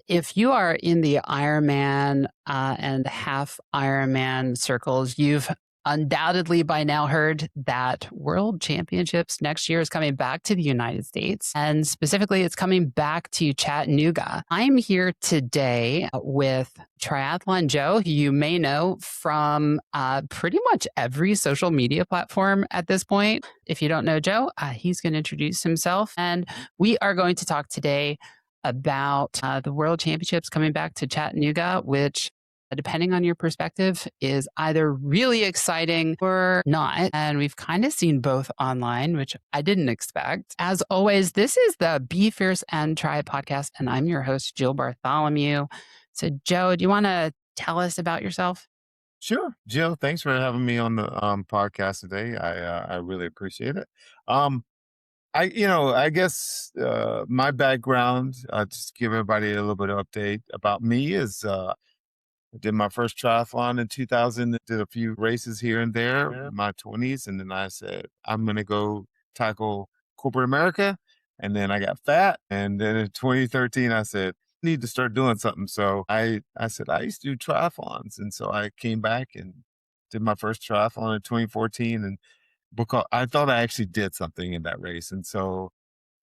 If you are in the Ironman and half Ironman circles, you've undoubtedly by now heard that World Championships next year is coming back to the United States. And specifically, it's coming back to Chattanooga. I'm here today with Triathlon Joe, who you may know from pretty much every social media platform at this point. If you don't know Joe, he's going to introduce himself. And we are going to talk today about the World Championships coming back to Chattanooga, which, depending on your perspective, is either really exciting or not. And we've kind of seen both online, which I didn't expect. As always, this is the Be Fierce and Try It podcast, and I'm your host, Jill Bartholomew. So, Joe, do you want to tell us about yourself? Sure, Jill. Thanks for having me on the podcast today. I really appreciate it. Um, I guess my background, just to give everybody a little bit of update about me, is I did my first triathlon in 2000. Did a few races here and there in my 20s, and then I said I'm gonna go tackle corporate America. And then I got fat, and then in 2013 I said need to start doing something. So I said I used to do triathlons, and so I came back and did my first triathlon in 2014, and because I thought I actually did something in that race. And so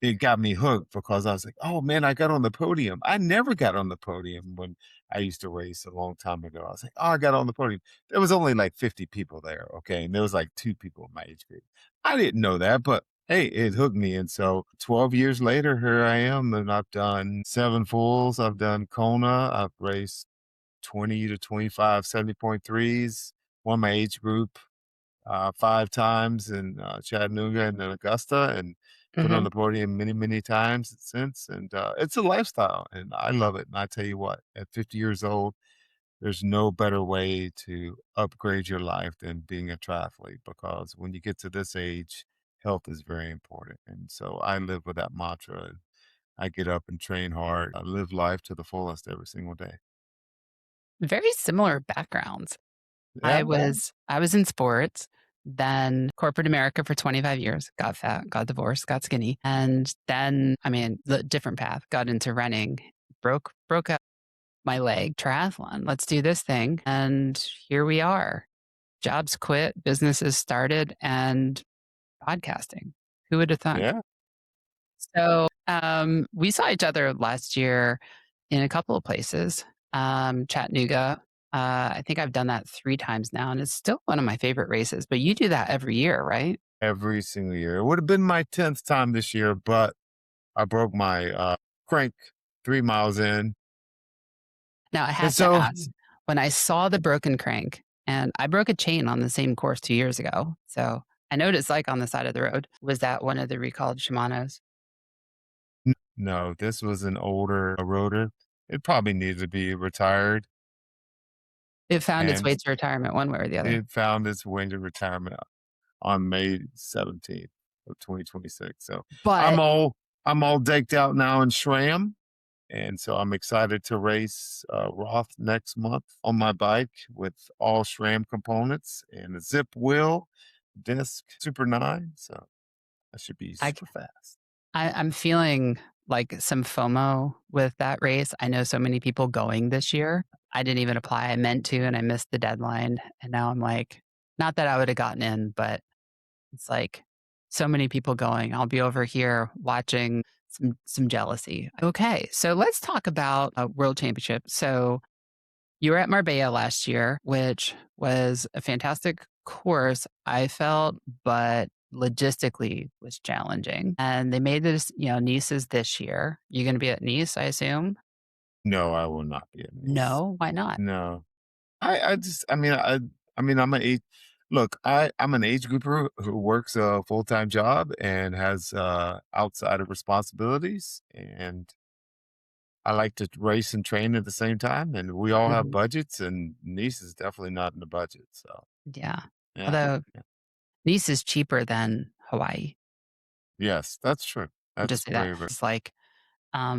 it got me hooked because I was like, oh man, I got on the podium. I never got on the podium when I used to race a long time ago. I was like, oh, I got on the podium. There was only like 50 people there. Okay. And there was like two people in my age group. I didn't know that, but hey, it hooked me. And so 12 years later, here I am. And I've done 7 fulls. I've done Kona. I've raced 20 to 25 70.3s, won my age group 5 times in Chattanooga and then Augusta, and been on Hmm. the podium many, many times since. And it's a lifestyle, and I love it. And I tell you what, at 50 years old, there's no better way to upgrade your life than being a triathlete, because when you get to this age, health is very important. And so I live with that mantra. And I get up and train hard. I live life to the fullest every single day. Very similar backgrounds. I Yeah. was in sports, then corporate America for 25 years, got fat, got divorced, got skinny, and then the different path, got into running, broke up my leg, triathlon. Let's do this thing, and here we are. Jobs quit, businesses started, and podcasting. Who would have thunk? Yeah. So we saw each other last year in a couple of places. Chattanooga. I think I've done that 3 times now, and it's still one of my favorite races. But you do that every year, right? Every single year. It would have been my 10th time this year, but I broke my crank 3 miles in. Now I And have to so, ask. When I saw the broken crank, and I broke a chain on the same course 2 years ago, so I know what it's like on the side of the road. Was that one of the recalled Shimano's? no, this was an older rotor. It probably needed to be retired, It found its and way to retirement one way or the other. it found its way to retirement on May 17th of 2026. So I'm But all I'm all decked out now in SRAM. And so I'm excited to race Roth next month on my bike with all SRAM components and a zip wheel, disc, Super 9. So that should be I super fast. I'm feeling like some FOMO with that race. I know so many people going this year. I didn't even apply. I meant to, and I missed the deadline. And now I'm like, not that I would have gotten in, but it's like so many people going. I'll be over here watching some jealousy. Okay, so let's talk about a world championship. So you were at Marbella last year, which was a fantastic course, I felt, but logistically was challenging. And they made this, Nice is this year. You're going to be at Nice, I assume? No, I will not be at Nice. No, why not? No, I just, I mean, I'm an age, look, I'm an age grouper who works a full-time job and has outside of responsibilities. And I like to race and train at the same time, and we all have Mhm. budgets, and Nice is definitely not in the budget. So Yeah. yeah, Although yeah. Nice is cheaper than Hawaii. Yes, that's true. I'll That's just say that. very, very. It's like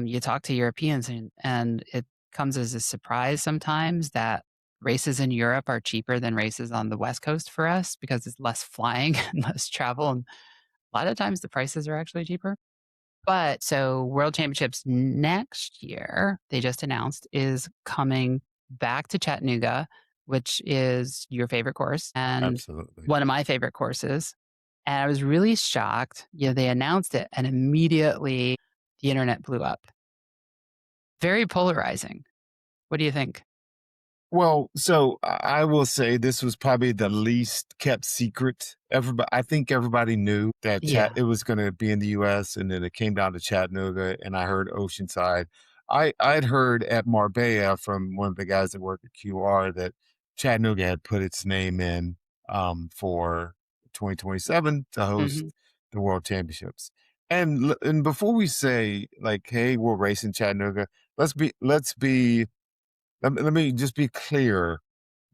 you talk to Europeans, and it comes as a surprise sometimes that races in Europe are cheaper than races on the West Coast for us because it's less flying and less travel. And a lot of times the prices are actually cheaper. But so World Championships next year, they just announced, is coming back to Chattanooga, which is your favorite course and Absolutely. one of my favorite courses. And I was really shocked. They announced it and immediately the internet blew up. Very polarizing. What do you think? Well, so I will say this was probably the least kept secret. Everybody, I think everybody knew that chat Yeah. it was going to be in the U.S. and then it came down to Chattanooga, and I heard Oceanside. I'd heard at Marbella from one of the guys that work at QR that Chattanooga had put its name in for 2027 to host Mhm. the World Championships. And before we say like, hey, we'll race in Chattanooga, let's be let me just be clear.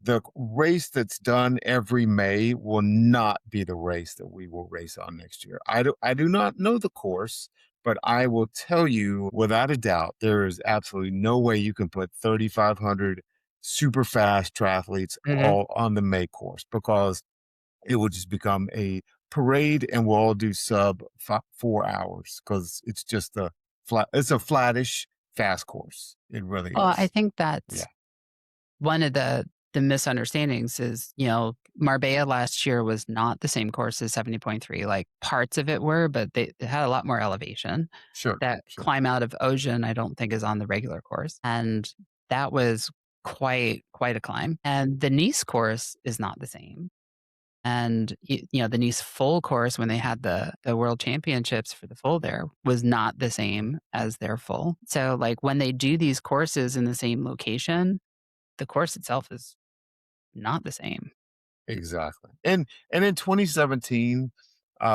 The race that's done every May will not be the race that we will race on next year. I do not know the course, but I will tell you without a doubt, there is absolutely no way you can put 3,500 super fast triathletes Mhm. all on the May course because it will just become a parade and we'll all do sub 4 hours because it's just it's a flattish fast course. It really Well, I is. think Yeah. that's one of the misunderstandings is, Marbella last year was not the same course as 70.3. Like parts of it were, but it had a lot more elevation. Sure. That Sure. climb out of Ocean, I don't think is on the regular course. And that was quite a climb. And the Nice course is not the same. And the Nice full course when they had the world championships for the full there was not the same as their full. So like when they do these courses in the same location, the course itself is not the same. Exactly. And in 2017,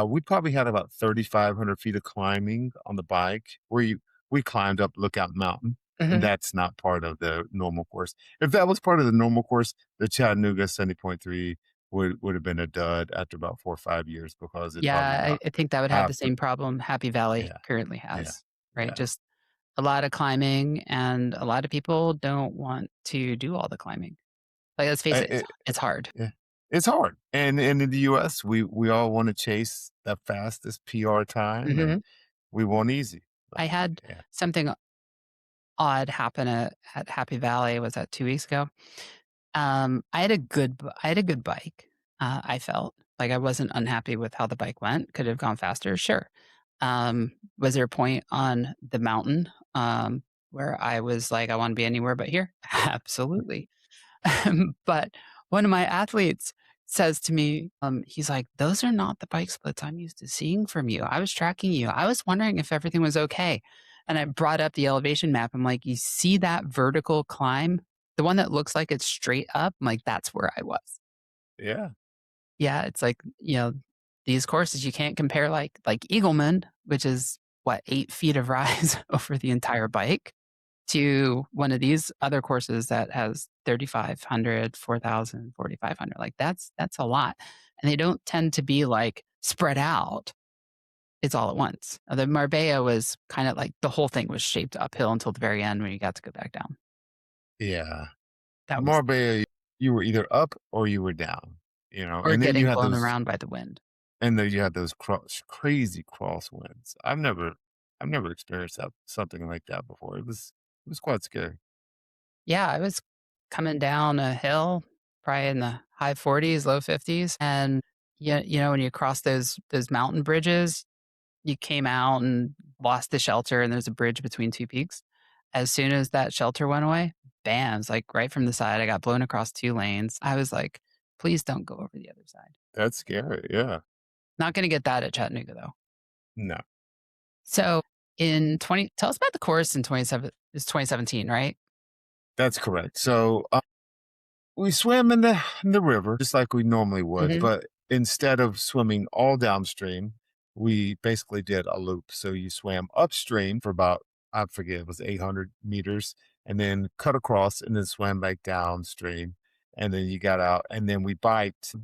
we probably had about 3,500 feet of climbing on the bike where we climbed up Lookout Mountain, and Mhm. that's not part of the normal course. If that was part of the normal course, the Chattanooga 70.3 would have been a dud after about 4 or 5 years because it probably Yeah, about I think that would have the half the same problem Happy Valley yeah, currently yeah, has, right? yeah. Just a lot of climbing, and a lot of people don't want to do all the climbing. Like, let's face Uh, it, it it's hard. Yeah. It's hard. And in the US, we all wanna chase the fastest PR time, and Mhm. we want easy. I But had yeah. something odd happen at Happy Valley, was that 2 weeks ago? I had a good bike, I felt. Like, I wasn't unhappy with how the bike went. Could have gone faster? Sure. Was there a point on the mountain, where I was like, "I wanna be anywhere but here?" Absolutely. But one of my athletes says to me, he's like, "Those are not the bike splits I'm used to seeing from you. I was tracking you. I was wondering if everything was okay." And I brought up the elevation map. I'm like, "You see that vertical climb? The one that looks like it's straight up?" I'm like, "That's where I was." Yeah. Yeah, it's like, these courses you can't compare like Eagleman, which is what, 8 feet of rise over the entire bike to one of these other courses that has 3,500, 4,000, 4,500. Like that's a lot. And they don't tend to be like spread out. It's all at once. The Marbella was kind of like the whole thing was shaped uphill until the very end when you got to go back down. Yeah. That was Marbella, you were either up or you were down, or and then you getting had blown those around by the wind. and then you had those crazy crosswinds. I've never experienced something like that before. It was quite scary. Yeah, I was coming down a hill, probably in the high 40s, low 50s. And when you cross those mountain bridges, you came out and lost the shelter, and there's a bridge between 2 peaks. As soon as that shelter went away, bam, it's like right from the side, I got blown across 2 lanes. I was like, "Please don't go over the other side." That's scary, yeah. Not gonna get that at Chattanooga, though. No, So, in 20 tell us about the course in 2017, right? that's correct. So, we swam in the river just like we normally would, Mhm, but instead of swimming all downstream, we basically did a loop. So you swam upstream for about, I forget, it was 800 meters, and then cut across and then swam back downstream. And then you got out, and then we biked.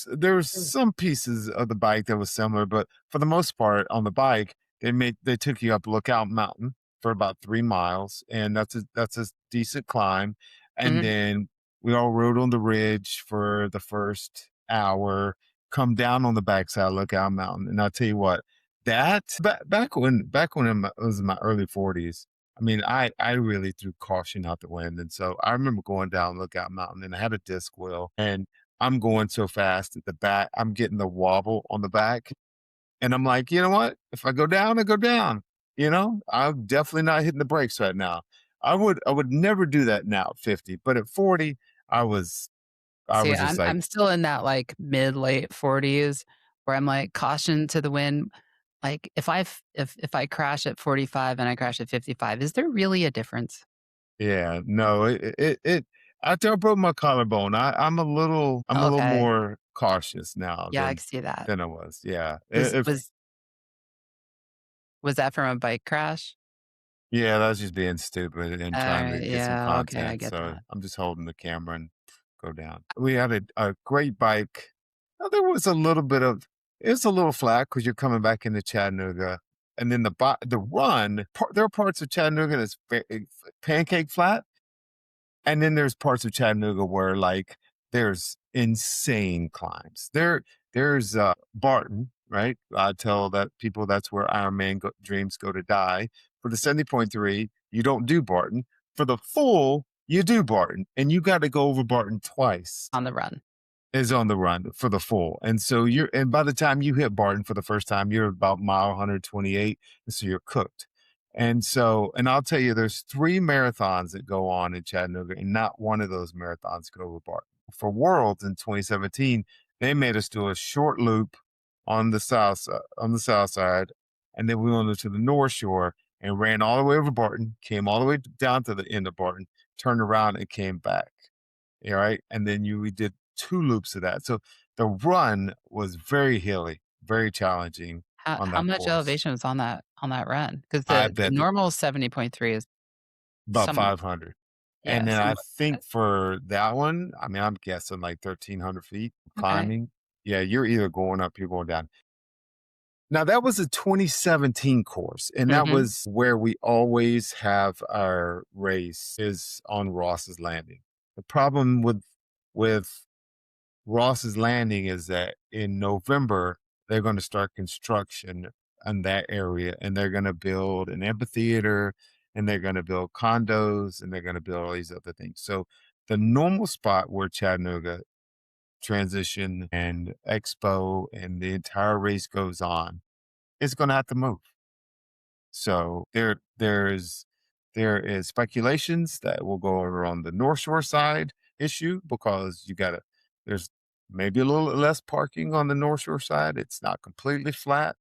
There's mm, some pieces of the bike that was similar, but for the most part, on the bike, they took you up Lookout Mountain for about 3 miles, and that's a decent climb. And mhm. then we all rode on the ridge for the first hour, come down on the backside of Lookout Mountain, and I'll tell you what, That back when it was in my early 40s, I mean, I really threw caution out the wind, and so I remember going down Lookout Mountain, and I had a disc wheel, and I'm going so fast at the back, I'm getting the wobble on the back, and I'm like, "You know what? If I go down, I go down." I'm definitely not hitting the brakes right now. I would never do that now at 50, but at 40, I was I See, was just I'm like, still in that, like, mid, late 40s where I'm like, caution to the wind. Like, if I crash at 45 and I crash at 55, is there really a difference? yeah, no, after I broke my collarbone, I'm a little Okay. more cautious now Yeah, I can see that. than I was. Yeah. Was If was was that from a bike crash? Yeah, that's just being stupid and trying to Alright, get some yeah, okay, I content. get So that. I'm just holding the camera and go down. We had a great bike. There was a little bit of it's a little flat because you're coming back into Chattanooga. And then the run, there are parts of Chattanooga that's pancake flat. And then there's parts of Chattanooga where like there's insane climbs. There's Barton, right? I tell that people that's where dreams go to die. For the 70.3, you don't do Barton. For the full, you do Barton, and you got to go over Barton twice On the run. is on the run for the full. And so and by the time you hit Barton for the first time, you're about mile 128. And so you're cooked. And I'll tell you, there's 3 marathons that go on in Chattanooga, and not one of those marathons go over Barton. For Worlds in 2017, they made us do a short loop on the south side, and then we went to the North Shore and ran all the way over Barton, came all the way down to the end of Barton, turned around and came back. Yeah, right. And then we did 2 loops of that. So the run was very hilly, very challenging on How that much course. elevation was on that run? 'Cause I the bet normal 70.3 is about somewhat 500. And yeah, then I somewhat think for that one, I mean, I'm guessing like 1,300 feet okay. climbing. Yeah, you're either going up, you're going down. Now that was a 2017 course, and that Mhm. was where we always have our race is on Ross's Landing. The problem with Ross's Landing is that in November, they're going to start construction in that area, and they're going to build an amphitheater, and they're going to build condos, and they're going to build all these other things. So the normal spot where Chattanooga Transition and Expo and the entire race goes on is going to have to move. So there is speculations that will go over on the North Shore side issue because there's maybe a little less parking on the North Shore side. It's not completely flat,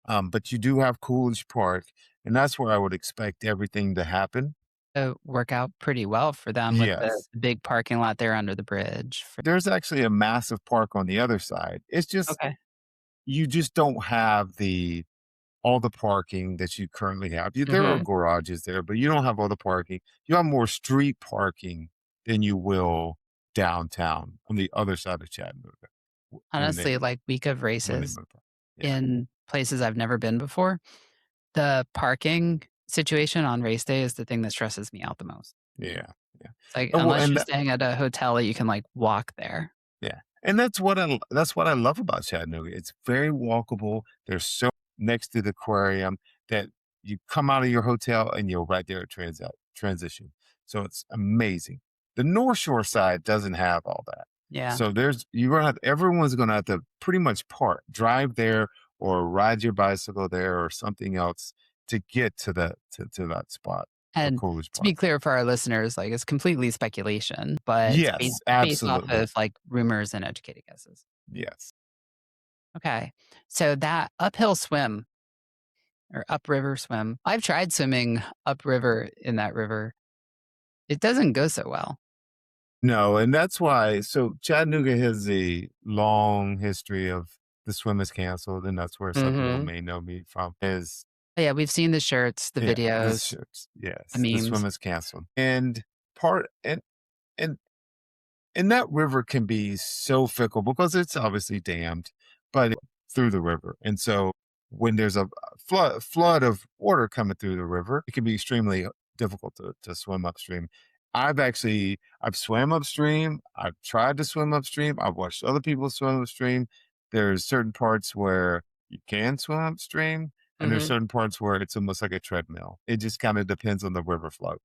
but you do have Coolidge Park, and that's where I would expect everything to happen. Work out pretty well for them with the Yes, big parking lot there under the bridge for there's actually a massive park on the other side. It's just okay. you just don't have the all the parking that you currently have. There are Mhm. garages there, but you don't have all the parking. You have more street parking than you will downtown on the other side of Chattanooga when Honestly, like, week of they races move. Yeah, in places I've never been before, the parking situation on race day is the thing that stresses me out the most. yeah, yeah. It's like, Well, unless and you're staying at a hotel that you can, like, walk there. yeah, and that's what I love about Chattanooga. It's very walkable. There's so next to the aquarium that you come out of your hotel and you're right there at transition. So it's amazing. The North Shore side doesn't have all that. Yeah, So everyone's gonna have to pretty much drive there or ride your bicycle there or something else to get to that spot for and Coolidge to be Park. clear for our listeners, like, it's completely speculation, but it's Yes, based off absolutely. of, like, rumors and educated guesses. Yes. Okay. So that uphill swim or upriver swim, I've tried swimming upriver in that river. It doesn't go so well. No, and that's why so Chattanooga has a long history of the swim is canceled, and that's where some people Mhm. may know me from is Yeah, we've seen the shirts, the yeah, videos, the yes, the swim memes. is canceled. And part and and that river can be so fickle because it's obviously dammed, but through the river. And so when there's a flood of water coming through the river, it can be extremely difficult to swim upstream. I've swam upstream. I've tried to swim upstream. I've watched other people swim upstream. There's certain parts where you can swim upstream, and there's Hmm. certain parts where it's almost like a treadmill. It just kind of depends on the river flow.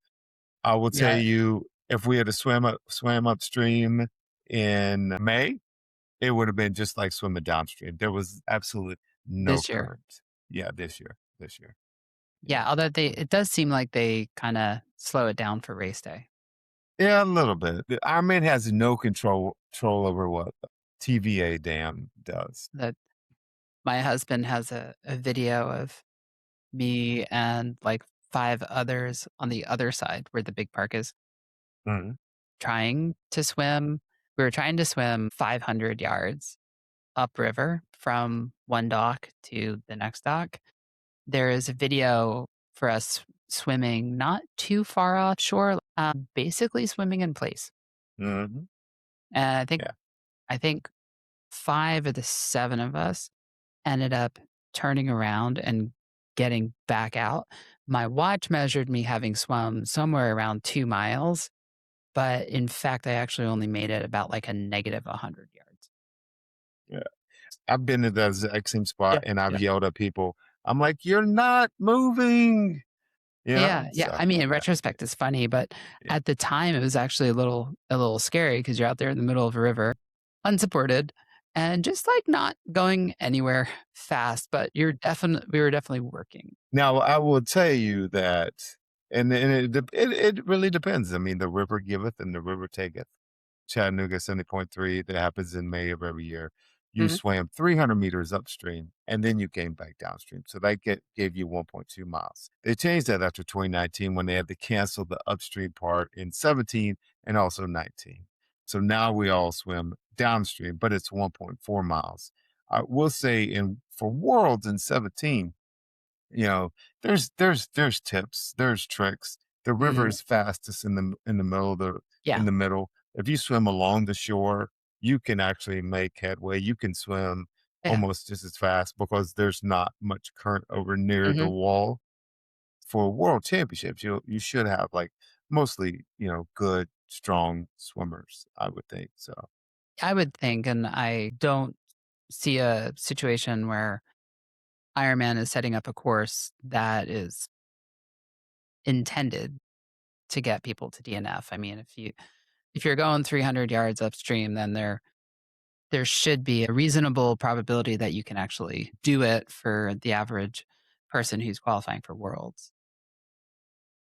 I will tell Yeah, you, if we had to swim upstream in May, it would have been just like swimming downstream. There was absolutely no this year. current. Yeah, this year. Yeah. Yeah, although it does seem like they kind of slow it down for race day. Yeah, a little bit. The Ironman has no control over what TVA dam does. That my husband has a video of me and like 5 others on the other side where the big park is Mhm. trying to swim. We were trying to swim 500 yards upriver from one dock to the next dock. There is a video for us swimming not too far offshore, basically swimming in place. Mhm. And Yeah. I think 5 of the 7 of us ended up turning around and getting back out. My watch measured me having swum somewhere around 2 miles, but in fact, I actually only made it about like a negative 100 yards. Yeah. I've been in that exact same spot Yeah, and I've yeah. yelled at people. I'm like, "You're not moving." You Yeah, know? yeah. So, I mean, in yeah, retrospect, it's funny, but yeah. at the time, it was actually a little scary because you're out there in the middle of a river, unsupported, and just like not going anywhere fast. But we were definitely working. Now, I will tell you that and it really depends. I mean, the river giveth and the river taketh. Chattanooga 70.3 that happens in May of every year. You Mhm. swam 300 meters upstream and then you came back downstream. So that gave you 1.2 miles. They changed that after 2019 when they had to cancel the upstream part in 17 and also 19. So now we all swim downstream, but it's 1.4 miles. I will say in for worlds in 17, you know, there's tips, there's tricks. The river Mhm. is fastest in the middle of the Yeah, in the middle. If you swim along the shore, you can actually make headway. You can swim yeah. almost just as fast because there's not much current over near the Mhm. wall. For world championships, you should have like mostly, good, strong swimmers, I would think. So I would think, and I don't see a situation where Ironman is setting up a course that is intended to get people to DNF. I mean, if you're going 300 yards upstream, then there should be a reasonable probability that you can actually do it for the average person who's qualifying for worlds.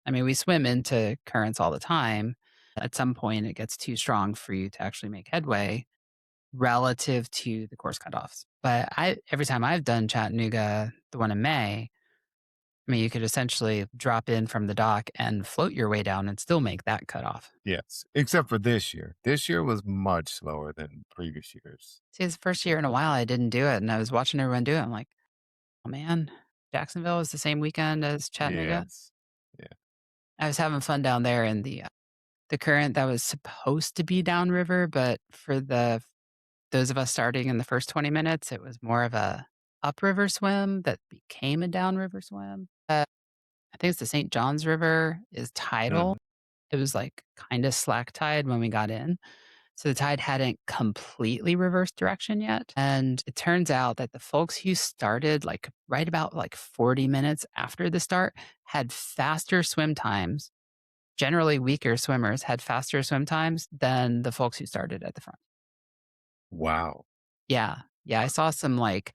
I mean, we swim into currents all the time. At some point, it gets too strong for you to actually make headway relative to the course cutoffs. But every time I've done Chattanooga, the one in May, I mean, you could essentially drop in from the dock and float your way down and still make that cutoff. yes, except for this year. This year was much slower than previous years. See, it's the first year in a while I didn't do it, and I was watching everyone do it. I'm like, oh man, Jacksonville is the same weekend as Chattanooga. Yes. Yeah. I was having fun down there in the current that was supposed to be downriver, but for those of us starting in the first 20 minutes, it was more of a upriver swim that became a downriver swim. I think it's the St. Johns River is tidal. Mhm. It was like kind of slack tide when we got in. So the tide hadn't completely reversed direction yet. And it turns out that the folks who started like right about like 40 minutes after the start had faster swim times. Generally weaker swimmers had faster swim times than the folks who started at the front. Wow. Yeah. Yeah. I saw some like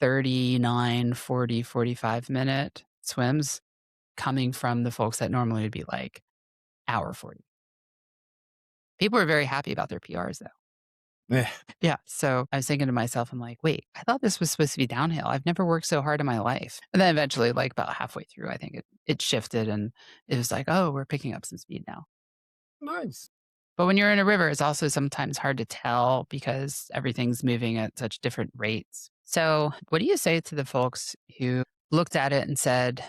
39, 40, 45-minute swims coming from the folks that normally would be like hour 40. People were very happy about their PRs though. Yeah. So I was thinking to myself, I'm like, wait, I thought this was supposed to be downhill. I've never worked so hard in my life. And then eventually, like about halfway through, I think it shifted and it was like, oh, we're picking up some speed now. Nice. But when you're in a river, it's also sometimes hard to tell because everything's moving at such different rates. So, what do you say to the folks who looked at it and said,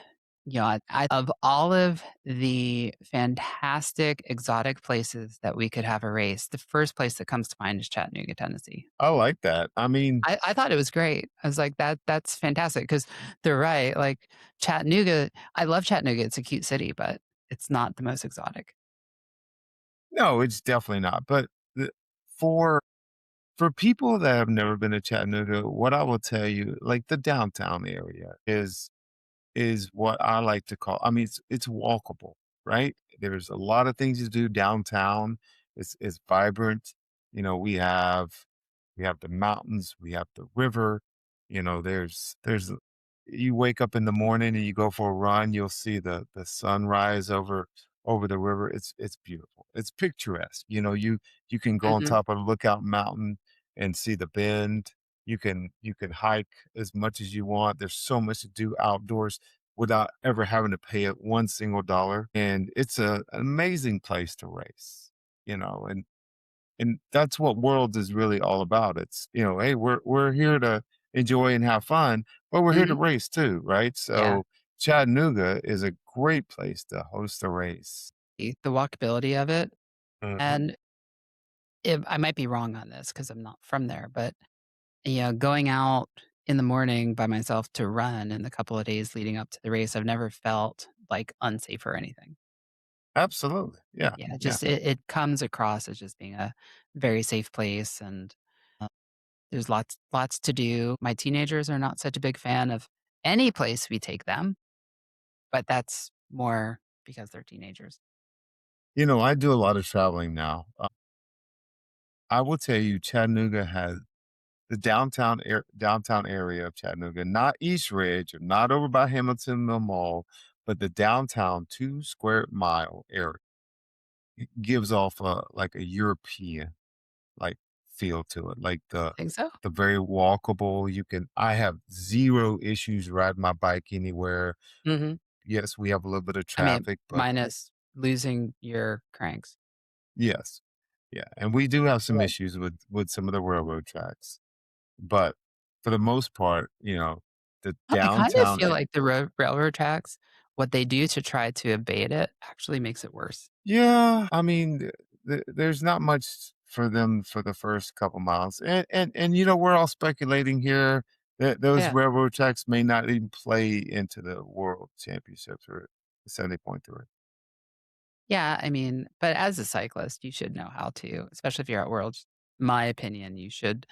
of all of the fantastic exotic places that we could have a race, the first place that comes to mind is Chattanooga, Tennessee. I like that. I mean, I thought it was great. I was like, that's fantastic because they're right. Like Chattanooga, I love Chattanooga. It's a cute city, but it's not the most exotic. no, it's definitely not. But the, for for people that have never been to Chattanooga, what I will tell you, like the downtown area is what I like to call, I mean, it's walkable, right? There's a lot of things to do downtown. It's vibrant. You know, we have the mountains, we have the river, you know, there's you wake up in the morning and you go for a run, you'll see the sunrise over the river. It's beautiful. It's picturesque. You know, you can go on Mhm. top of the Lookout Mountain and see the bend. You can hike as much as you want. There's so much to do outdoors without ever having to pay it one single dollar. And it's an amazing place to race, you know, and that's what Worlds is really all about. It's, you know, hey, we're here to enjoy and have fun, but we're here to Mhm. race too, right? Yeah. So Chattanooga is a great place to host a race. The walkability of it, Mhm. and I might be wrong on this because 'cause I'm not from there, but, going out in the morning by myself to run in the couple of days leading up to the race, I've never felt, like, unsafe or anything. Absolutely. Yeah. Yeah, Yeah. just it comes across as just being a very safe place, and, uh, there's lots to do. My teenagers are not such a big fan of any place we take them, but that's more because they're teenagers. You know, I do a lot of traveling now. I will tell you, Chattanooga has the downtown area of Chattanooga, not East Ridge or not over by Hamilton Mill Mall, but the downtown 2 square mile area. It gives off a like a European like feel to it, like Think so? the very walkable. I have zero issues riding my bike anywhere. Mhm. Yes, we have a little bit of I mean, traffic, but minus losing your cranks. yes, yeah, and we do have some Right. issues with some of the railroad tracks, but for the most part, you know, the I kind of downtown. feel like the railroad tracks, what they do to try to abate it actually makes it worse. Yeah, I mean, there's not much for them for the first couple miles, and you know, we're all speculating here that those Yeah. railroad tracks may not even play into the World Championships or the 70.3. Yeah, I mean, but as a cyclist, you should know how to, especially if you're at Worlds. My opinion, you should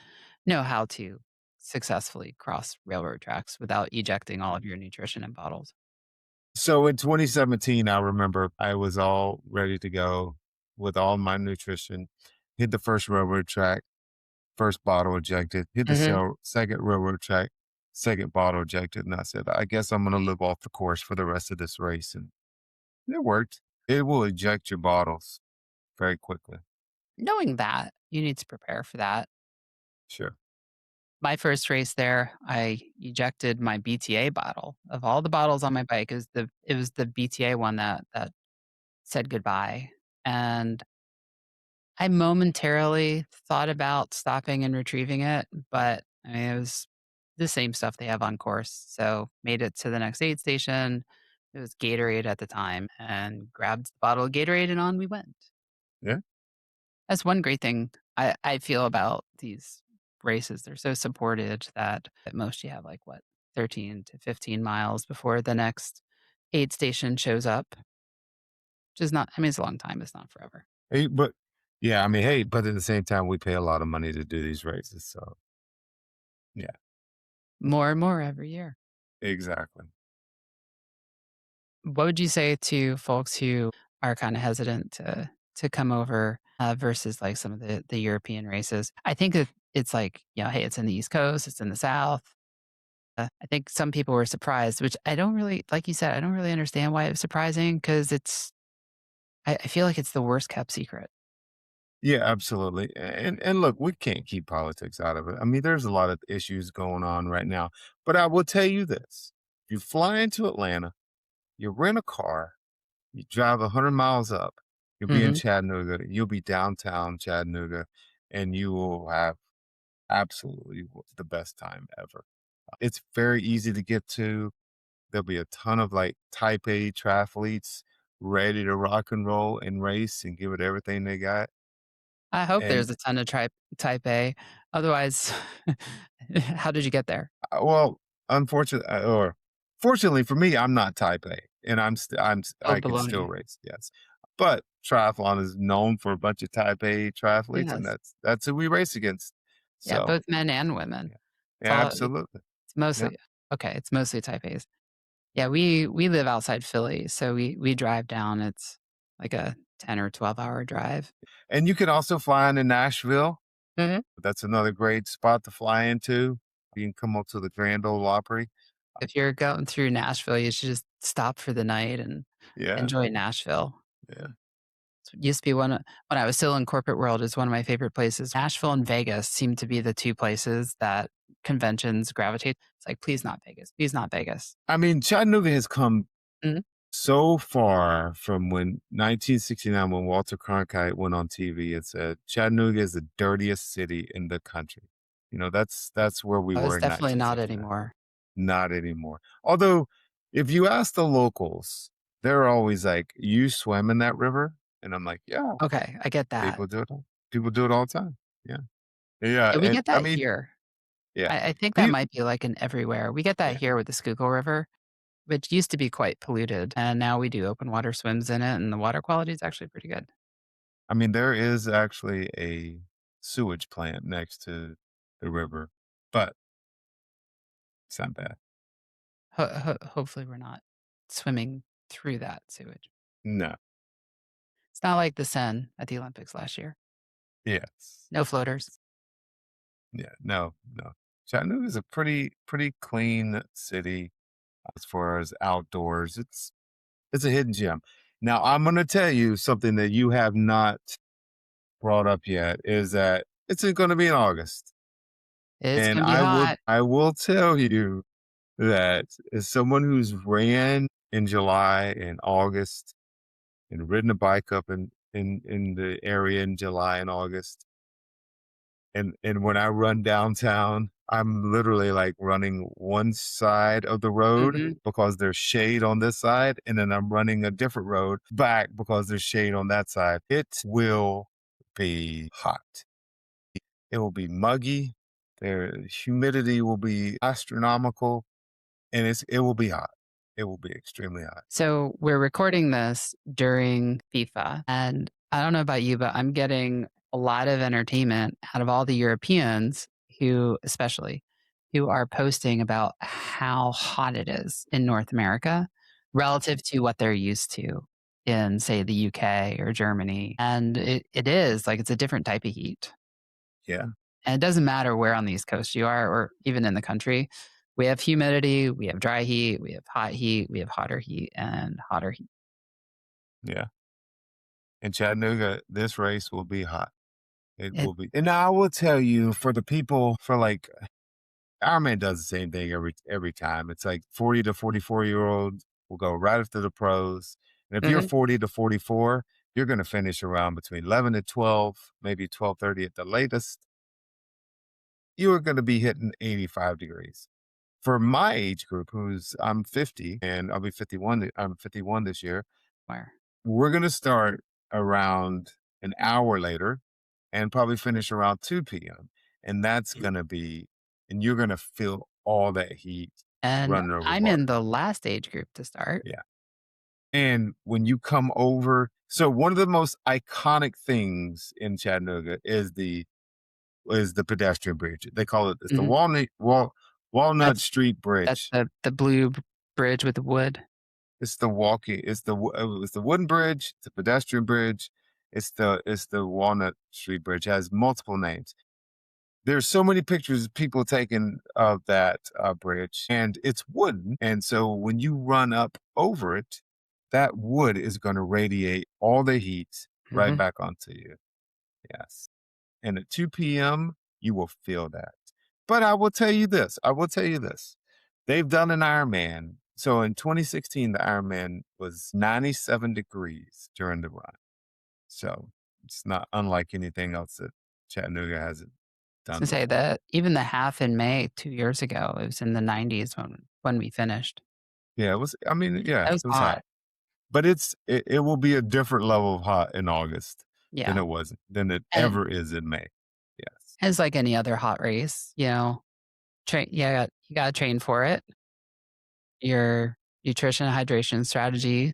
know how to successfully cross railroad tracks without ejecting all of your nutrition in bottles. So in 2017, I remember I was all ready to go with all my nutrition. Hit the first railroad track, first bottle ejected. Hit the Mhm. second railroad track, second bottle ejected, and I said, I guess I'm going to live off the course for the rest of this race, and it worked. It will eject your bottles very quickly. Knowing that, you need to prepare for that. Sure. My first race there, I ejected my BTA bottle. Of all the bottles on my bike, it was the BTA one that said goodbye, and I momentarily thought about stopping and retrieving it, but, I mean, it was the same stuff they have on course, so made it to the next aid station. It was Gatorade at the time, and grabbed the bottle of Gatorade, and on we went. Yeah. That's one great thing I feel about these races. They're so supported that at most you have, like, what, 13 to 15 miles before the next aid station shows up, which is not, I mean, it's a long time, it's not forever. Hey, but yeah, I mean, hey, but at the same time, we pay a lot of money to do these races. So yeah, More and more every year. exactly. What would you say to folks who are kinda hesitant to come over, versus, like, some of the European races? I think that it's like, hey, it's in the East Coast, it's in the South. I think some people were surprised, which I don't really, like you said, I don't really understand why it was surprising because I feel like it's the worst kept secret. Yeah, absolutely. And look, we can't keep politics out of it. I mean, there's a lot of issues going on right now. But I will tell you this. You fly into Atlanta, you rent a car, you drive 100 miles up, you'll be in Mhm. Chattanooga, you'll be downtown Chattanooga, and you will have absolutely the best time ever. It's very easy to get to. There'll be a ton of like type A triathletes ready to rock and roll and race and give it everything they got. I hope And there's a ton of type A. Otherwise, how did you get there? well, unfortunately, or fortunately for me, I'm not type A, and Oh, I can still baloney. race. Yes, but triathlon is known for a bunch of type A triathletes, and Yes. that's who we race against. Yeah, So both men and women. yeah, It's yeah, all absolutely. it's Yeah. mostly okay, it's mostly type A's. Yeah, we live outside Philly, so we drive down. It's like a 10 or 12-hour drive. And you can also fly into Nashville. Mhm. That's another great spot to fly into. You can come up to the Grand Ole Opry. If you're going through Nashville, you should just stop for the night and Yeah, enjoy Nashville. yeah. It used to be when I was still in corporate world, is one of my favorite places. Nashville and Vegas seem to be the 2 places that conventions gravitate. It's like, "Please not Vegas. Please not Vegas." I mean, Chattanooga has come Mhm. so far from when 1969, when Walter Cronkite went on TV and said, "Chattanooga is the dirtiest city in the country." That's where we Oh, were it's in definitely not 1969. anymore. Not anymore. Although, if you ask the locals, they're always like, "You swim in that river?" And I'm like, "Yeah, Okay, I get that. people do it all people do it all the time." Yeah. Yeah, Yeah, we and get I that mean, here. yeah. I think that Pe might be, like, in everywhere. We get that yeah. here with the Schuylkill River, which used to be quite polluted, and now we do open water swims in it, and the water quality is actually pretty good. I mean, there is actually a sewage plant next to the river, but it's not bad. Hopefully, we're not swimming through that sewage. No. It's not like the Seine at the Olympics last year. Yes. No floaters. Yeah. No, no. Chattanooga is a pretty clean city as far as outdoors. It's a hidden gem. Now, I'm gonna tell you something that you have not brought up yet, is that it's gonna be in August. It's And gonna be hot. I will tell you that as someone who's ran in July and August and ridden a bike up in the area in July and August, and when I run downtown, I'm literally like running one side of the road Mhm. because there's shade on this side, and then I'm running a different road back because there's shade on that side. It will be hot. It will be muggy. The humidity will be astronomical, and it will be hot. It will be extremely hot. So, we're recording this during FIFA, and I don't know about you, but I'm getting a lot of entertainment out of all the Europeans who especially, who are posting about how hot it is in North America relative to what they're used to in, say, the UK or Germany, and it is, like, it's a different type of heat. Yeah, And it doesn't matter where on the East Coast you are or even in the country. We have humidity, we have dry heat, we have hot heat, we have hotter heat and hotter heat. yeah. In Chattanooga, this race will be hot. It It will be. And I will tell you, for the people, for like Ironman does the same thing every time. It's like 40 to 44-year-olds will go right after the pros. And if you're mhm. 40 to 44, you're going to finish around between 11 and 12, maybe 12:30 at the latest. You are going to be hitting 85 degrees. For my age group, who's I'm 50 and I'll be 51. I'm 51 this year. Where? We're going to start around an hour later and probably finish around 2 p.m. And that's going to be, and you're going to feel all that heat And running over the I'm in bars. the last age group to start. Yeah. And when you come over, so one of the most iconic things in Chattanooga is the pedestrian bridge. They call it, it's the Mhm. Walnut That's Street that's Bridge. the blue bridge with the wood. It's the wooden bridge, it's a pedestrian bridge, it's the Walnut Street Bridge. It has multiple names. There's so many pictures of people taken of that bridge, and it's wooden. And so when you run up over it, that wood is going to radiate all the heat right Mhm. back onto you. Yes. And at 2 p.m., you will feel that. But I will tell you this. I will tell you this. They've done an Ironman. So in 2016, the Ironman was 97 degrees during the run. So it's not unlike anything else that Chattanooga hasn't I was done gonna say before. that even the half in May 2 years ago, it was in the 90s when we finished. Yeah, I mean, yeah, That was it was hot. hot. But it will be a different level of hot in August Yeah. than it And ever is in May. Yes. it's like any other hot race, you gotta train for it. Your nutrition and hydration strategy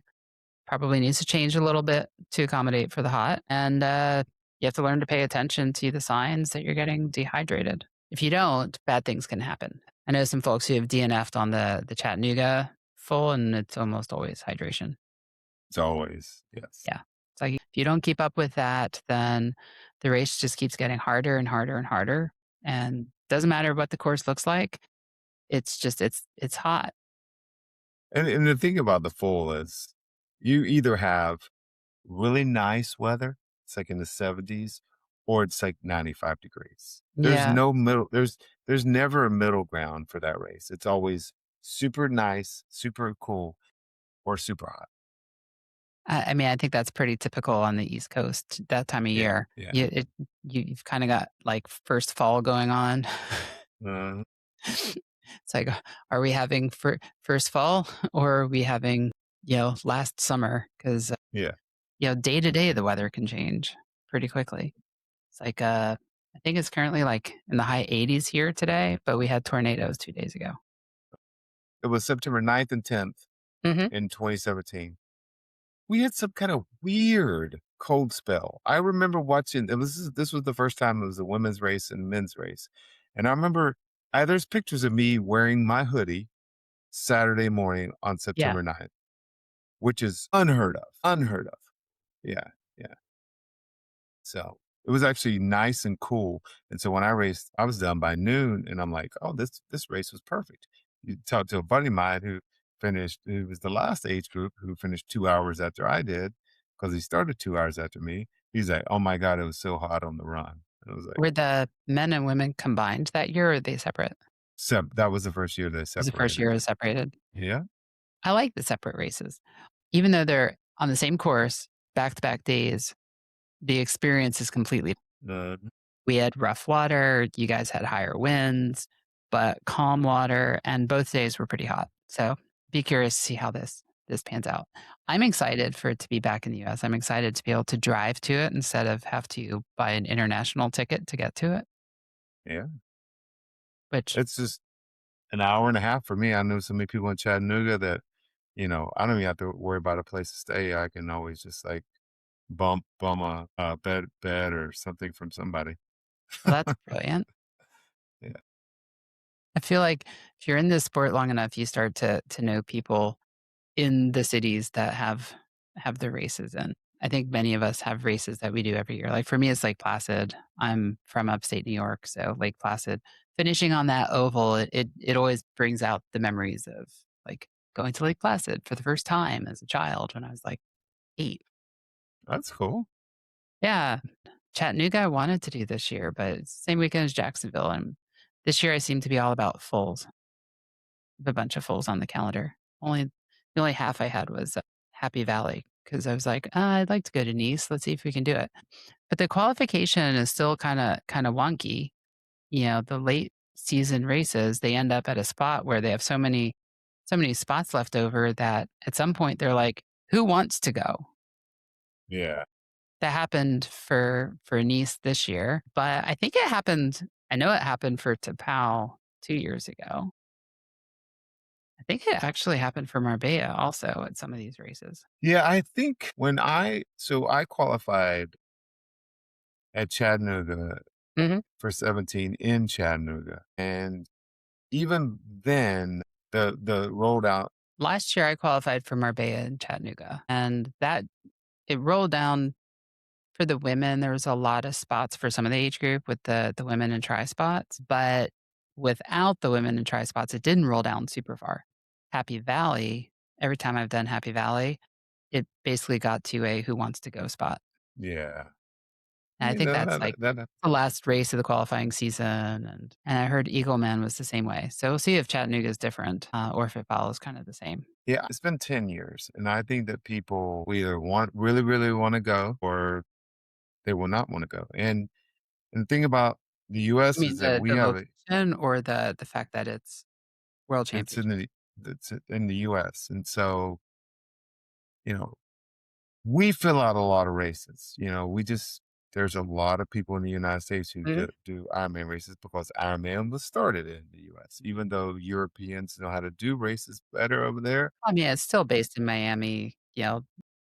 probably needs to change a little bit to accommodate for the hot, and, You have to learn to pay attention to the signs that you're getting dehydrated. If you don't, bad things can happen. I know some folks who have DNF'd on the Chattanooga full, and it's almost always hydration. It's always, yes. Yeah. It's like if you don't keep up with that, then the race just keeps getting harder and harder and harder. And doesn't matter what the course looks like. It's just it's hot. And the thing about the fall is you either have really nice weather, it's like in the 70s, or it's like 95 degrees. There's Yeah. no middle, there's never a middle ground for that race. It's always super nice, super cool, or super hot. I mean, I think that's pretty typical on the East Coast that time of Yeah, year. yeah. You've kind of got like first fall going on. Uh, It's like, are we having first fall or are we having, last summer? Because, yeah. day to day, the weather can change pretty quickly. It's like, I think it's currently like in the high 80s here today, but we had tornadoes 2 days ago. It was September 9th and 10th Hmm. in 2017. We had some kind of weird cold spell. I remember watching this was the first time it was a women's race and men's race. And I remember there's pictures of me wearing my hoodie Saturday morning on Yeah. September 9th, which is unheard of. Unheard of. Yeah. Yeah. So it was actually nice and cool. And so when I raced, I was done by noon and I'm like, oh, this race was perfect. You talk to a buddy of mine who finished, who was the last age group who finished 2 hours after I did, because he started 2 hours after me. He's like, oh my God, it was so hot on the run. And I was like, Were the men and women combined that year or are they separate? It that was the first year they was the first separated. year it was separated. Yeah. I like the separate races. Even though they're on the same course, back to back days, the experience is completely. Uh, We had rough water, you guys had higher winds, but calm water, and both days were pretty hot. So, be curious to see how this pans out. I'm excited for it to be back in the US. I'm excited to be able to drive to it instead of have to buy an international ticket to get to it, yeah. which It's just an hour and a half for me. I know so many people in Chattanooga that, I don't even have to worry about a place to stay. I can always just like bum a bed or something from somebody. well, that's brilliant. Yeah. I feel like if you're in this sport long enough, you start to know people in the cities that have the races in. I think many of us have races that we do every year. Like for me, it's Lake Placid. I'm from upstate New York, so Lake Placid. Finishing on that oval, it always brings out the memories of like going to Lake Placid for the first time as a child when I was like 8. That's cool. Yeah, Chattanooga I wanted to do this year, but it's the same weekend as Jacksonville, and this year I seem to be all about fulls. A bunch of fulls on the calendar. The only half I had was, Happy Valley because I was like, I'd like to go to Nice. Let's see if we can do it." But the qualification is still kinda wonky. The late season races, they end up at a spot where they have so many spots left over that at some point they're like, "Who wants to go?" Yeah. That happened for Nice this year, but I know it happened for Tapao 2 years ago. I think it actually happened for Marbella also at some of these races. Yeah, I think I qualified at Chattanooga Mhm. for 17 in Chattanooga, and even then, the rolled out. Last year, I qualified for Marbella and Chattanooga, and that it rolled down for the women. There was a lot of spots for some of the age group with the women and tri spots, but without the women and tri spots, it didn't roll down super far. Happy Valley, every time I've done Happy Valley, it basically got to a who wants to go spot. Yeah. And I You think know, that's that like that that the last race of the qualifying season, and I heard Eagleman was the same way. So we'll see if Chattanooga is different, or if it follows kind of the same. yeah, it's been 10 years, and I think that people either really, really wanna go or they will not wanna go, and the thing about the I US mean, is that we the have location or the fact that it's world it's in championship. the US, and so, you know, we fill out a lot of races. There's a lot of people in the United States who Mhm. do Ironman races because Ironman was started in the US, even though Europeans know how to do races better over there. I mean, it's still based in Miami,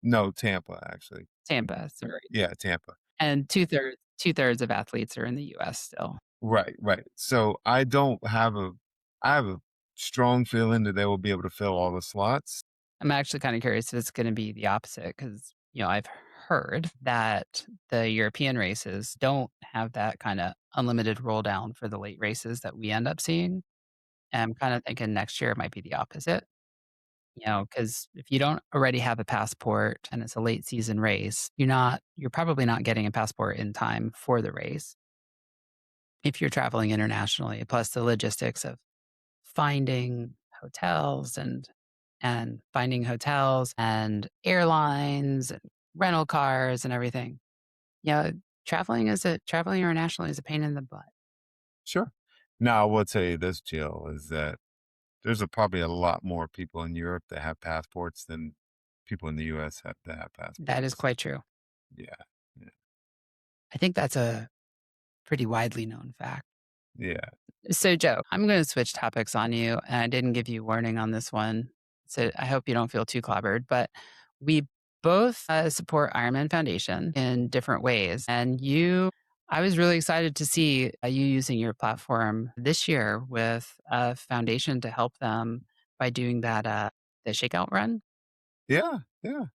No, Tampa, actually. Tampa, sorry. Yeah, Tampa. And two-thirds of athletes are in the US still. Right, right. So I have a strong feeling that they will be able to fill all the slots. I'm actually kinda curious if it's gonna be the opposite because I've heard that the European races don't have that kinda unlimited roll down for the late races that we end up seeing, and I'm kinda thinking next year it might be the opposite, because if you don't already have a passport and it's a late season race, you're probably not getting a passport in time for the race if you're traveling internationally, plus the logistics of finding hotels and finding hotels and airlines and rental cars and everything. Yeah, traveling internationally is a pain in the butt. Sure. Now, I will tell you this, Jill, is that there's probably a lot more people in Europe that have passports than people in the US have that have That is passports. quite true. Yeah. Yeah. I think that's a pretty widely known fact. Yeah. So, Joe, I'm going to switch topics on you, and I didn't give you warning on this one. So, I hope you don't feel too clobbered. But we both support Ironman Foundation in different ways. I was really excited to see you using your platform this year with a foundation to help them by doing the shakeout run. Yeah. Yeah.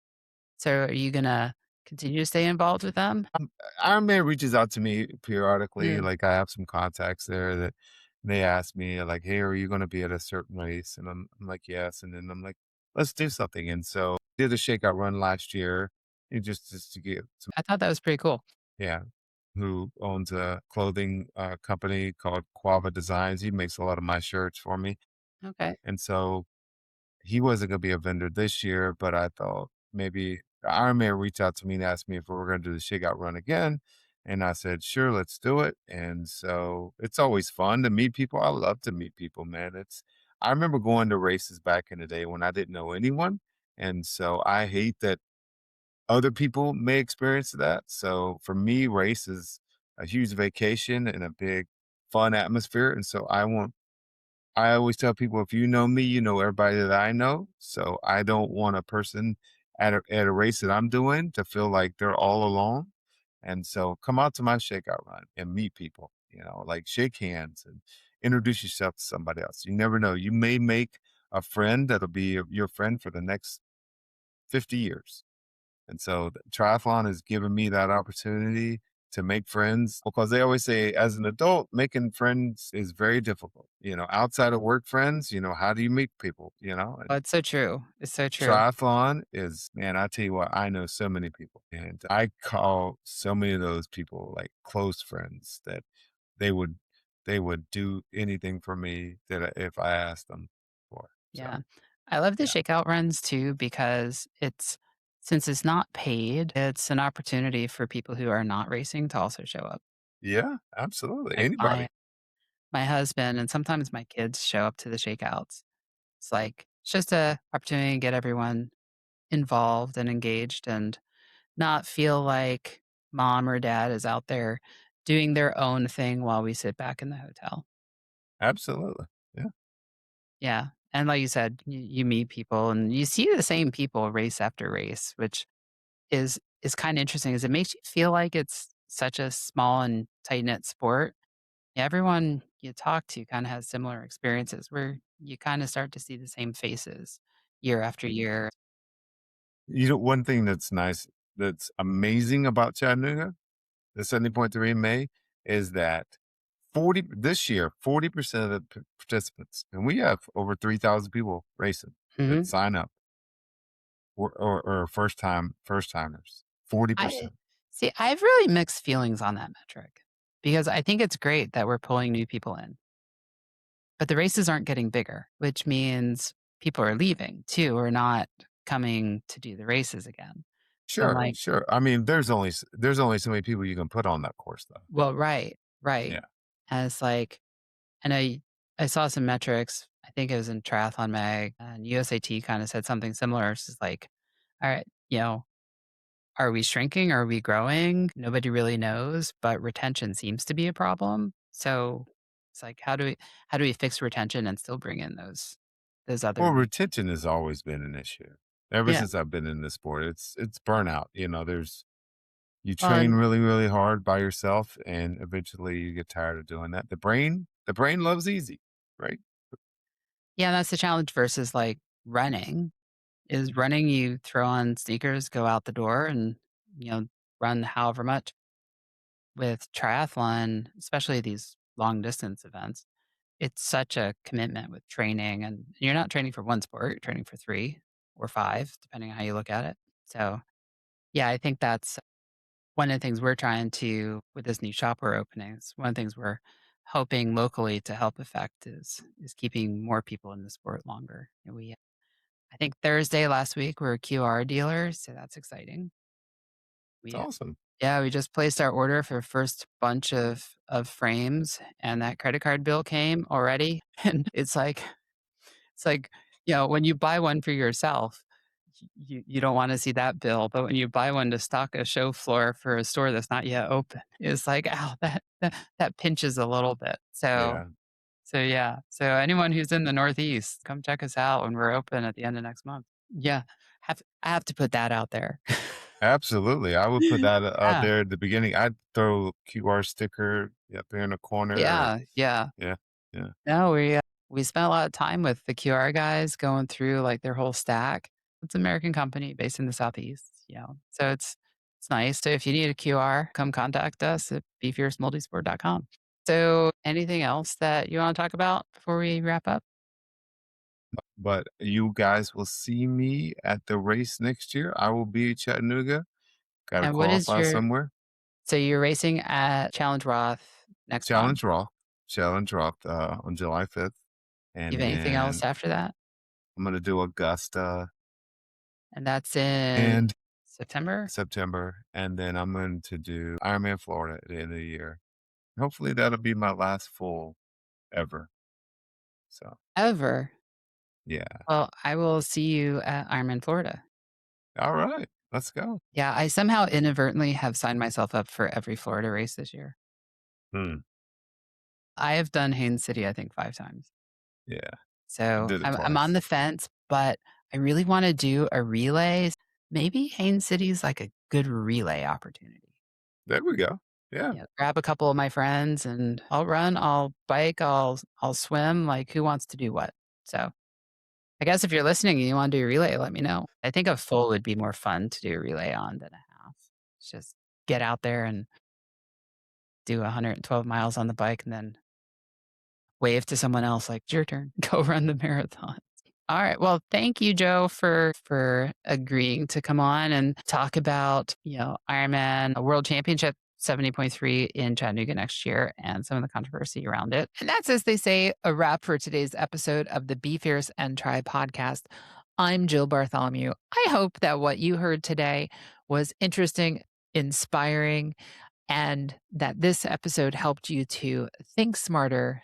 So, are you going to continue to stay involved with them? Um, Iron Man reaches out to me periodically. Mm. Like I have some contacts there that they ask me like, "Hey, are you going to be at a certain race?" And I'm like, "Yes." And then I'm like, "Let's do something." And so did a shakeout run last year, just to get some, I thought that was pretty cool. yeah, who owns a clothing company called Quava Designs. He makes a lot of my shirts for me, Okay. and so he wasn't gonna be a vendor this year, but I thought maybe Iron Man reached out to me and asked me if we were gonna do the shakeout run again. And I said, sure, let's do it. And so it's always fun to meet people. I love to meet people, man. I remember going to races back in the day when I didn't know anyone. And so I hate that other people may experience that. So for me, race is a huge vacation and a big fun atmosphere. And so I always tell people, if you know me, you know everybody that I know. So I don't want a person at a race that I'm doing to feel like they're all alone. And so come out to my shakeout run and meet people, like shake hands and introduce yourself to somebody else. You never know. You may make a friend that'll be your friend for the next 50 years. And so the triathlon has given me that opportunity to make friends because they always say, as an adult, making friends is very difficult. Outside of work friends, how do you meet people, Oh, And it's so true. It's so true. triathlon is, man, I tell you what, I know so many people and I call so many of those people like close friends that they would, they would do anything for me if I asked them for. Yeah. So, I love the yeah. shakeout runs too because since it's not paid, it's an opportunity for people who are not racing to also show up. Yeah, absolutely. Like Anybody. my husband and sometimes my kids show up to the shakeouts. It's just a opportunity to get everyone involved and engaged and not feel like mom or dad is out there doing their own thing while we sit back in the hotel. Absolutely. Yeah. Yeah. And like you said, you meet people and you see the same people race after race, which is kinda interesting, is it makes you feel like it's such a small and tight-knit sport. Everyone you talk to kinda has similar experiences where you kinda start to see the same faces year after year. One thing that's nice, that's amazing about Chattanooga, the 70.3 in May, is that 40% of the participants, and we have over 3,000 people racing that Mhm. sign up or first timers. I 40%. see, I have really mixed feelings on that metric because I think it's great that we're pulling new people in, but the races aren't getting bigger, which means people are leaving too or not coming to do the races again. So I'm Sure, like, sure. I mean, there's only so many people you can put on that course, though. well, right, right. Yeah, And it's like, and I saw some metrics, I think it was in Triathlon Mag, and USAT kinda said something similar. It's just like, "Alright, are we shrinking? Are we growing? Nobody really knows, but retention seems to be a problem." So, it's like, how do we fix retention and still bring in those other well, new. retention has always been an issue ever Yeah. since I've been in this sport. It's burnout. There's You train Fun. really, really hard by yourself, and eventually you get tired of doing that. The brain loves easy, right? Yeah, that's the challenge versus like running. Is running, you throw on sneakers, go out the door and, you know, run however much. With triathlon, especially these long distance events, it's such a commitment with training, and you're not training for one sport, you're training for 3 or 5, depending on how you look at it. So, yeah, I think that's one of the things we're trying to with this new shop we're opening. It's one of the things we're hoping locally to help affect is keeping more people in the sport longer. And I think Thursday last week, we're a QR dealer, so that's exciting. It's We awesome. Yeah, we just placed our order for first bunch of frames, and that credit card bill came already, and it's like, when you buy one for yourself, you don't wanna see that bill, but when you buy one to stock a show floor for a store that's not yet open, it's like, "Ow," that pinches a little bit. Yeah, Yeah. So anyone who's in the Northeast, come check us out when we're open at the end of next month. Yeah. I have to put that out there. absolutely. I would put that out Yeah. there at the beginning. I'd throw a QR sticker up there in the corner. Or, Yeah, yeah. yeah, yeah. No, we spent a lot of time with the QR guys going through, like, their whole stack. It's an American company based in the Southeast, so it's nice. So if you need a QR, come contact us at befiercemultisport.com. So anything else that you wanna talk about before we wrap up? But you guys will see me at the race next year. I will be at Chattanooga. Got to And what is qualify your somewhere. so you're racing at Challenge Roth next month? Challenge Rock. Challenge Rock on July 5th. Do you And have anything else then after that? I'm going to do Augusta And that's in and September? September. And then I'm going to do Ironman Florida at the end of the year. Hopefully that'll be my last full ever. So, Ever? yeah. Well, I will see you at Ironman Florida. All right. Let's go. Yeah, I somehow inadvertently have signed myself up for every Florida race this year. Hmm. I have done Haines City, I think 5 times. Yeah. I So did it I'm on twice. the fence, but I really wanna do a relay. Maybe Haines City is like a good relay opportunity. There we go. Yeah. Yeah, grab a couple of my friends and I'll run, I'll bike, I'll swim, like, who wants to do what? So, I guess if you're listening and you wanna do a relay, let me know. I think a full would be more fun to do a relay on than a half. It's just get out there and do 112 miles on the bike and then wave to someone else like, "It's your turn. Go run the marathon." All right. Well, thank you, Joe, for agreeing to come on and talk about, Ironman, a world championship 70.3 in Chattanooga next year and some of the controversy around it. And that's, as they say, a wrap for today's episode of the Be Fierce and Try podcast. I'm Jill Bartholomew. I hope that what you heard today was interesting, inspiring, and that this episode helped you to think smarter,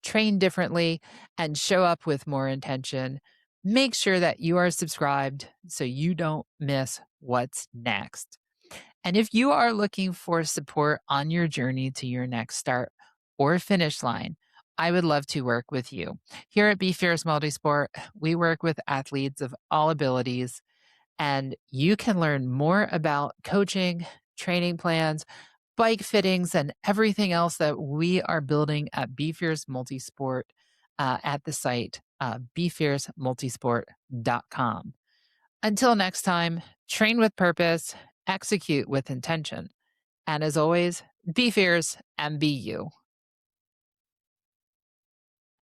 train differently, and show up with more intention. Make sure that you are subscribed so you don't miss what's next. And if you are looking for support on your journey to your next start or finish line, I would love to work with you. Here at Be Fierce Multisport, we work with athletes of all abilities, and you can learn more about coaching, training plans, bike fittings, and everything else that we are building at Be Fierce Multisport at the site, befiercemultisport.com. Until next time, train with purpose, execute with intention. And as always, be fierce and be you.